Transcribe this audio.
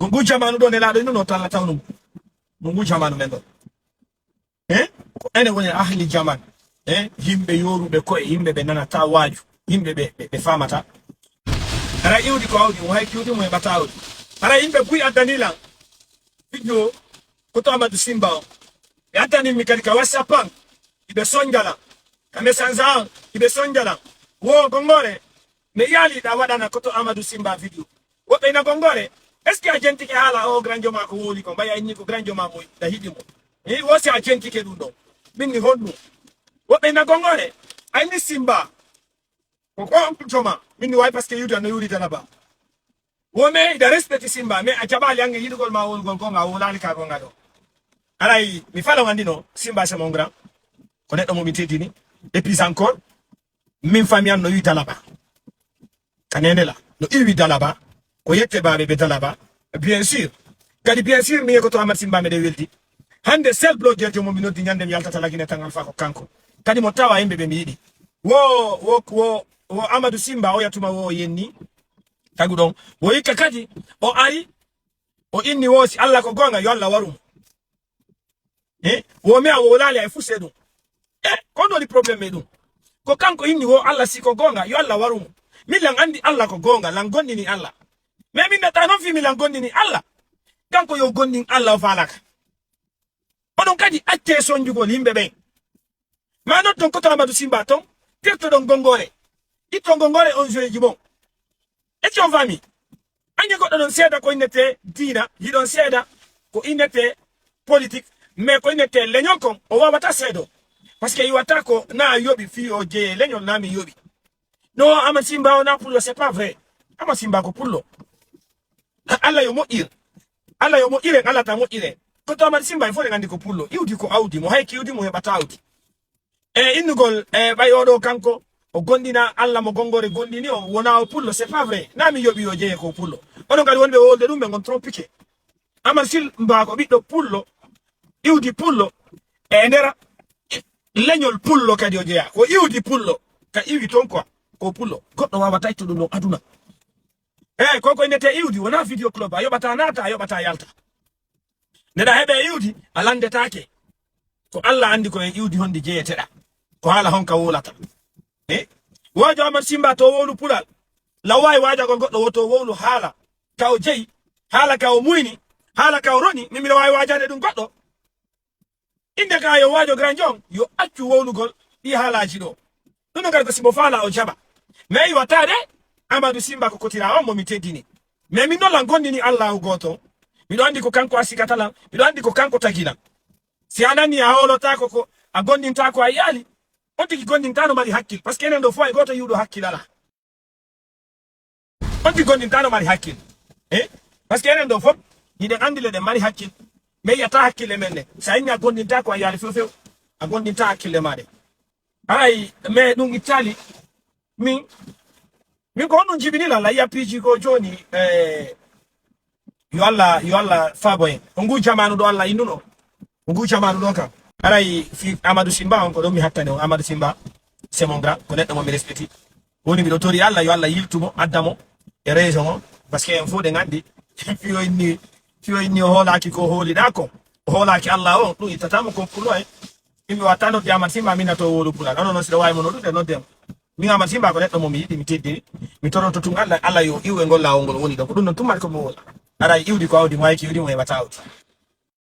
Ngu jamanu do ne la do no tala tawnu. Ngu jamanu men do. Ko ene woni ahli jaman. Himbe yorube ko himbe be nana ta waju. Himbe be famata. Ara iudi ko awdi mo hay kiudi mo e batawdi. Ara himbe buy adanila. Video ko to Amadou Simba. E atani mi kadi ka WhatsApp ibe sonjala. Kame sanza ibe sonjala. Wo gongore me yali da wadana ko to Amadou Simba video. Wo be na gongore est-ce que agenti ke hala o grand joma ko woli ko baya ni ko grand joma mo da hidimo. Wo si agenti ke dundo. Minni honnu. Wo be na gongore ay ni Simba. Ko joma minni way parce que yuda no yuri talaba. Wo me da respect Simba me ajabali ange yidugol ma wol gol ko nga wolali ka go ngado. Alay mi fala wandino Simba c'est mon grand. Ko neddo mo mi tedini et puis encore min famille no yuta laba. Kanene la no iwi dalaba ko yette baabe be dalaba bien sûr kadi bien sûr mi ko to Amadou Simba me de weldi hande sel blogger jomo mi noddi nyande mi yaltata lagine tangal fa ko kanko kadi mo tawa yimbe be mi yidi wo Amadou Simba o yatuma wo yenni tagu don wo yika kadi o ari o inni wosi Allah ko gonga yo Allah warum wo me awo lali ay fusedu ko do li problème dum ko kanko inni wo Allah si ko gonga yo Allah warum mi lang andi Allah ko gonga lang gondi ni Allah mais min nata non fi mi lang gondi ni Allah kanko yo gondi Allah falaka odon kadi acce sonjugo limbe be ma non ton ko to Amadou Simba ton terto don gongore ito gongore on joye jibon e ci on fami anje goddo don seeda ko inete dina yi don seeda ko inete politique mais ko inete leñol kon o wawata seedo parce que yiwata ko na yobi fi o je leñol na mi yobi no Amadou Simba on a pullo c'est pas vrai Amadou Simba ko pullo Allah yo mo ir Allah yo mo ire Allah ta mo ire ko to Amadou Simba fo de ngandi ko pullo iwdi ko awdi mo hay ki iwdi mo hebata awdi innugol bayodo kanko o gondina Allah mo gongore gondini o wona o pullo c'est pas vrai na mi yobi o je ko pullo onon gadi wonbe wolde dum be gon trop piqué Amadou Simba ko biddo pullo iwdi pullo ndera leñol pullo kadi o jeya ko iwdi pullo ka iwi ton quoi ko pullo goddo wawa tayto dum no aduna koko inete iwdi wona video club ayobata nata ayobata yalta neda hebe iwdi alande take ko Allah andi ko iwdi honde jeyeteda ko hala honka wolata wajo Amadou Simba to wolu pulal lawai waja go goddo woto wolu hala kaw jeyi hala kaw muyni hala kaw roni mimi lawai wajade dum goddo inde ka yo wajo grand jong yo accu wolugol di halaji do dum ngal ko simbo fala o jaba mais watade Amadou Simba ko kotira on mo mi teddini mais min no la gondini Allah goto mi do andi ko kanko asikatala mi do andi ko kanko tagina si anani a holota ko a gondinta ko ayali on tigi gondinta no mari hakkil parce que enen do fo ay goto yudo hakkilala on tigi gondinta no mari hakkil parce que enen do fo yide andile de mari hakkil mais yata hakkile menne sa ina gondinta ko ayali fefew a gondinta hakkile made ay mais dum itali min ko non jibinila la ya piji ko joni yo Allah faboy ngu jamanu do Allah induno ngu jamanu do kam aray fi Amadou Simba on ko do mi hattane o Amadou Simba c'est mon grand ko neddo mo mi respecti woni mi do tori Allah yo Allah yiltumo addamo e raison parce que en fo de ngandi fiyo inni holaki ko holi dako holaki Allah o dum itatamo ko pulo imi watano di Amadou Simba mina to wolu pula non sida way mo no de no dem mi Amadou Simba ko neddo mo mi yidi mi teddini mi toroto tun Allah yo iwe ngol lawol ngol woni do ko dum non tumar ko mo wala ara iwdi ko awdi mayki iwdi mo e batawti